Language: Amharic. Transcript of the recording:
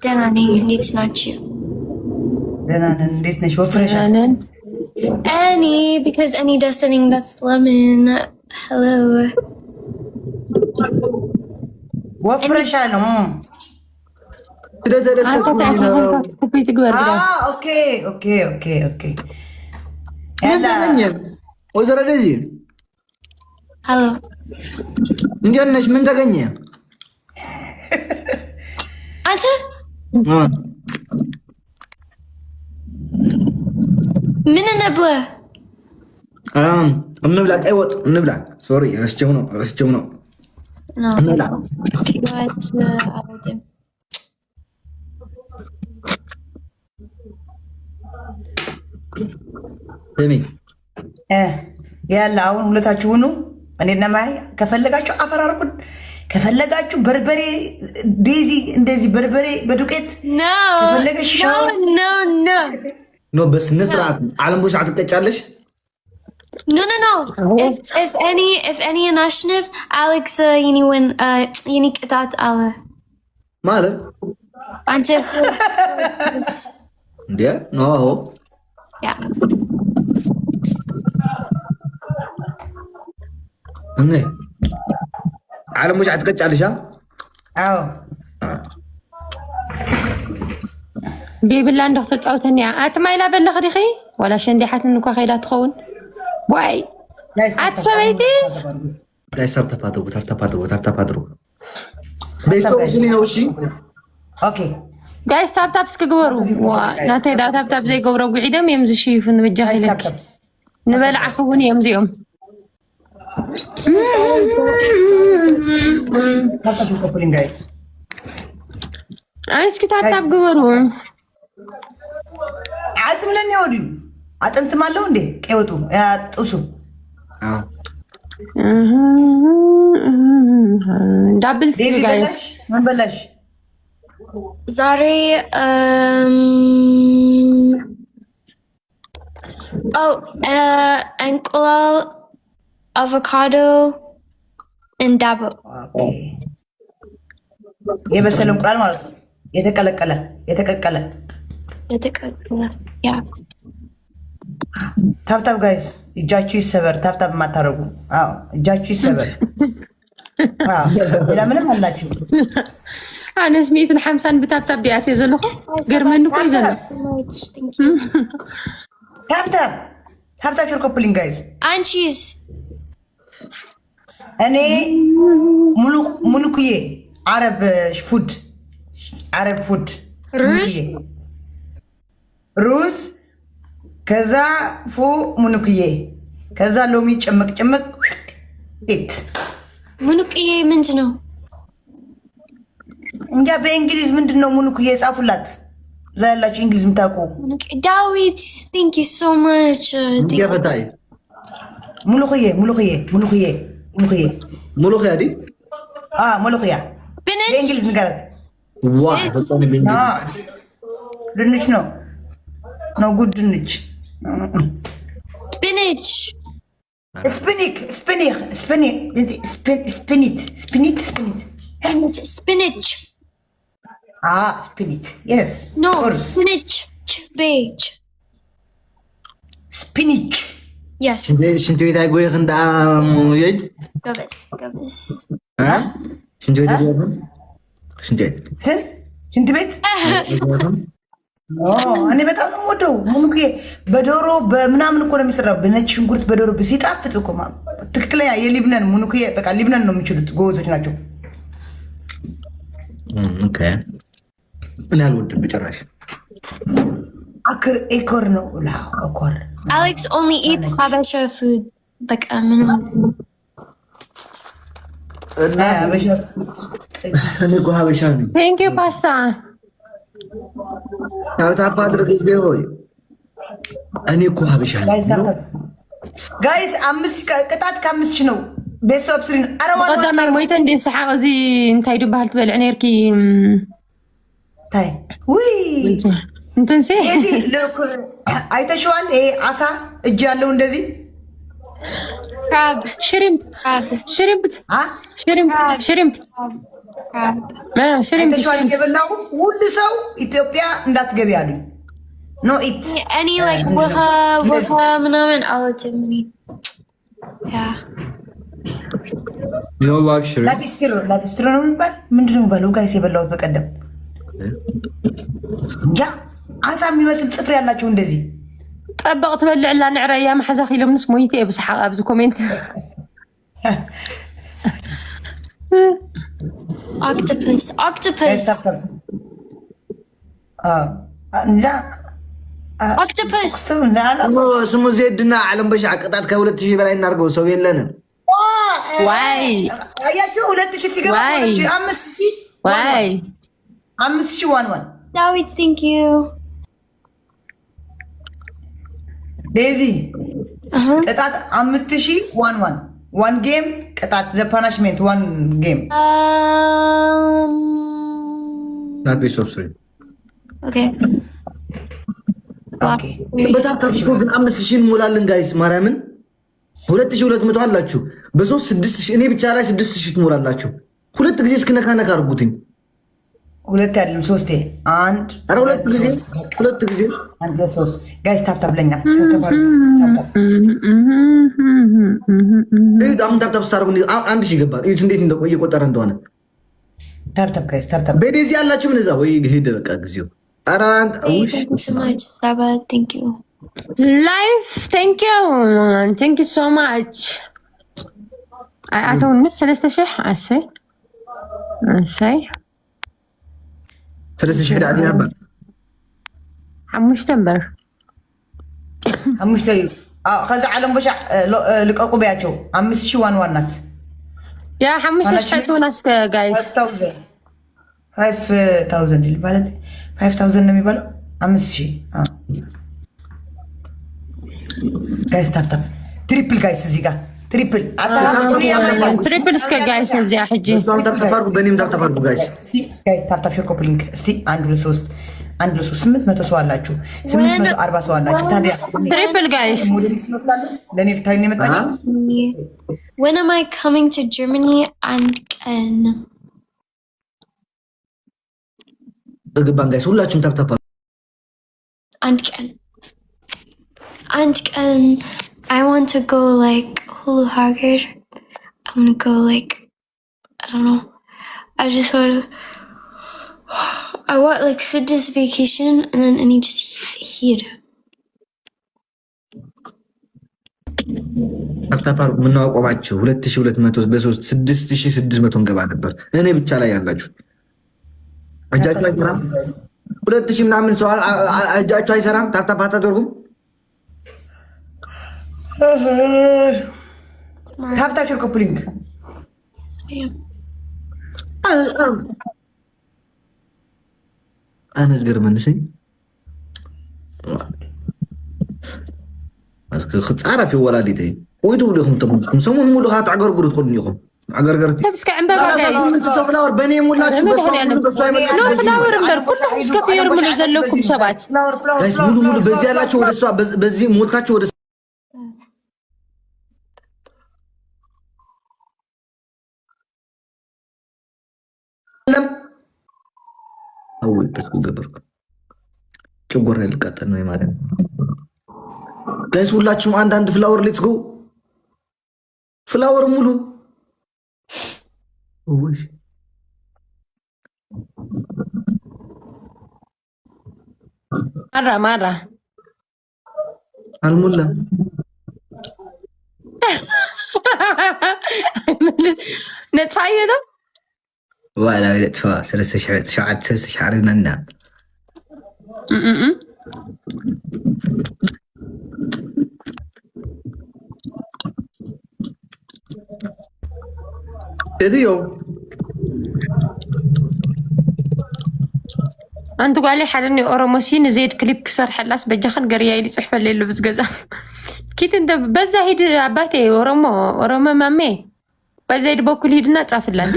Danny, it's not you. Danny, it's not you. Annie, because Annie does something that's lemon. Hello. What fresh I know? Okay. وزر دزي Hello. نجنش من تغني أنت؟ من النبلة؟ نبلع أيوة نبلع سوري رسجونو No. نبلع سمي يلا አሁን ሁለታችሁ ሁኑ እኔና ማይ ከፈለጋችሁ አፈራርቁን ከፈለጋችሁ በርበሬ ዴዚ እንደዚህ በርበሬ በዱቄት ኖ በስ ንስራት ዓለም ቦሽ አትቀጫለሽ No. If any national Alex anyone unique that Ale ማለት አንተ እንዴ ኖ Yeah. እኔ ዓለም ቦሽ አትቀጫለሽ አዎ بيبلا ندخل تصوتني أتما إلى بلغ دخي ولا شندي حتى نكوا خيلات تخون واي أتسويتي جايز تابتابادرو بيستو سنين وشي اوكي جايز تاب سكجورو وناتي دا تاب زي جورو قعدم يمزي شيف نبجح لك نبلع خوني يمزيهم تاب كوبلين جاي عايز كتاب جورو عازم لن يودي أنت مالو ندي كيوتو يا توسو دبل سي جاي من بلاش Zari انقلال avocado and dabo. Okay. የበሰለ እንቁላል ማለት ነው የተቀቀለ Yeah. ታብታብ ጋይስ እጃችሁ ይሰበር ታብታብ ማታረጉ አዎ እጃችሁ ይሰበር አዎ ሌላ ምንም አላችሁ أنا سميت الحمسان بتابتاب بيعتي يزلخو غير منو كوي زلخ ታብታብ your coupling guys and cheese እኔ ሙሉኩዬ عرب فود روز ከዛ ፉ ሙኑክዬ ከዛ ሎሚ ጨመቅ ቤት ሙኑክዬ ምንድን ነው እንጃ በእንግሊዝ ምንድነው ሙኑክዬ ጻፉላት ዛላችሁ እንግሊዝ ምታውቁ ዳዊት thank you so much ገበታይ ሙሉክዬ ዲ ሙሉክያ በእንግሊዝ ንገራት ዋ በጣም ምን ድንች ነው ጉድ ድንች spinach spinach spinach yes no spinach beige spinach yes ሽንት ቤት አይጎይ እንዳ ይድ ገበስ ሽንት ቤት እኔ በጣም ነው የምወደው ሙሉክዬ በዶሮ በምናምን እኮ ነው የሚሰራው በነጭ ሽንኩርት በዶሮ ሲጣፍጥ እኮ ትክክለኛ የሊብነን ሙሉክዬ በቃ ሊብነን ነው የሚችሉት ጎበዞች ናቸው ኦኬ እኔ አልወድም በጭራሽ አክር ኤኮር ነው ኦኮር Alex only eats Habesha food በቃ ምንም እና ሀበሻ እኔ እኮ ሀበሻ ነኝ ቴንክ ዩ ፓስታ ታብታብ አድርግ ሆይ እኔ እኮ ሀበሻ ነኝ ጋይስ ቅጣት ከ5 ነው ቤተሰብ ስሪን قدام مويت عندي صحة زي انتي دبها تبلع نيركي ታይ ውይ انت نسي አይተሽዋል ይሄ አሳ እጅ ያለው እንደዚህ شريمب አይተሽዋል እየበላሁ ሁሉ ሰው ኢትዮጵያ እንዳትገቢ አሉኝ። ኖ ኢት any like ወኸ ምናምን አልወድም። Yeah. No luxury. ላፒስትሮ ነው የሚባል ምንድን ነው የሚባለው? ጋይስ የበላሁት በቀደም እንጃ አሳ የሚመስል ጽፍር ያላቸው እንደዚህ ጠበቅ ትበልዕላ ንዕረያ ማሓዛ ኺሎም ንስ ሞይቴ ብስሓቅ ኣብዚ ኮሜንት octopus እንጃ octopus ስሙ ዜድና ዓለም በሻዕ ቅጣት ከ2000 በላይ እናድርገው። ሰው የለንም። ዋይ አያችሁ 2000 ሲገባ 5000 ዋይ 5000 ዋን ዳዊት thank you ዴዚ ቅጣት 5000 ዋን ጌም ቅጣት ዘ ፓኒሽመንት ዋን ጌም ናት ቤስ ኦፍ 3 okay በታታችሁ ግን 5000 እንሞላለን ጋይስ። ማርያምን 2200 አላችሁ በ3 6000 እኔ ብቻ ላይ 6000 ትሞላላችሁ። ሁለት ጊዜ እስክነካነካ አድርጉትኝ። ሁለት አይደለም ሶስቴ አንድ አረ ሁለት ጊዜ አንድ ሶስት ጋይስ ታፕታፕ ለኛ አሁን ታፕታፕ ስታደርጉ አንድ ሺህ ይገባል። እዩት እንዴት እየቆጠረ እንደሆነ። ታፕታፕ ጋይስ ታፕታፕ በዴዚ ያላችሁ ምን እዛ ወይ ሄደ በቃ ጊዜው አራንት thank you so much Saba thank you life thank you so much አተውን ምስ 3000 አሰይ 3000 ዳዲ ነበር 5 ነበር 5 ከዛ ዓለም በሻ ልቀቁ በያቸው 5000 ዋን ናት ያ 5000 ሆናስ ጋይስ 5000 ማለት 5000 ነው የሚባለው 5000 ጋይስ ታፕታፕ ትሪፕል ጋይስ እዚህ ጋር ትሪፕል ትሪፕል እስከ ጋይስ እዚያ ሕጂ እሷም ታፕታፕ በኔም ታፕታፕ ጋይስ ታፕታፕ ሾርኮ ሊንክ እስቲ 1 2 3 800 ሰው አላችሁ 840 ሰው አላችሁ። ታዲያ ትሪፕል ጋይስ ሞዴሊስት መስላለ ለኔ ልታይ ነው የመጣችው። when am I coming to Germany and ቀን እግባን ጋይስ ሁላችሁም ታፕታፕ አንድ ቀን I want to go like Hulu Hagar. I'm gonna go like I don't know. I just want I want like Sid's vacation and then I need to see here. ታፕታፕ ምን አቆማችሁ 2200 በ3 6600 እንገባ ነበር። እኔ ብቻ ላይ ያላችሁ እጃችሁ አይሰራም። 2000 ምናምን ሰው እጃችሁ አይሰራም። ታፕታፕ አታደርጉም። ታፕታፕ ሾርኮ ሊንክ አነስ ገርመንሰኝ ክፃረፍ ወላዲተይ ወይ ትብሉኹም ተምኩም ሰሙን ሙሉ ካትዓገርግሩ ትኽእሉ ኢኹም ዓገርገርቲ ተብስከ ዕምበባ ጋይስ ፍላወር በእኔ ሙላችሁ ፍላወር እምበር ኩልኩም እስከ ፌር ሙሉ ዘለኩም ሰባት ጋይስ ሙሉ በዚህ ያላችሁ ወደ እሷ በዚህ ሞልታችሁ ወደ አውል በስኩ ገበርኩ ጭጎራ ልቃጠል ነው ማለት ጋይስ ሁላችሁም አንድ ፍላወር ሌትስ ጎ ፍላወር ሙሉ ወይ ማራ አልሞላ ነጥፋየዳ ولا شو سلسة شعات سلسة شعرنا لنا اليوم انت قال لي حالني اوروموسين زيد كليب كسر حلاس بجخن قريه لي صحفه الليل بزقزا كيت انت بزا هيد عباتي اورومو مامي بزايد بوكل هيدنا ጻፍላል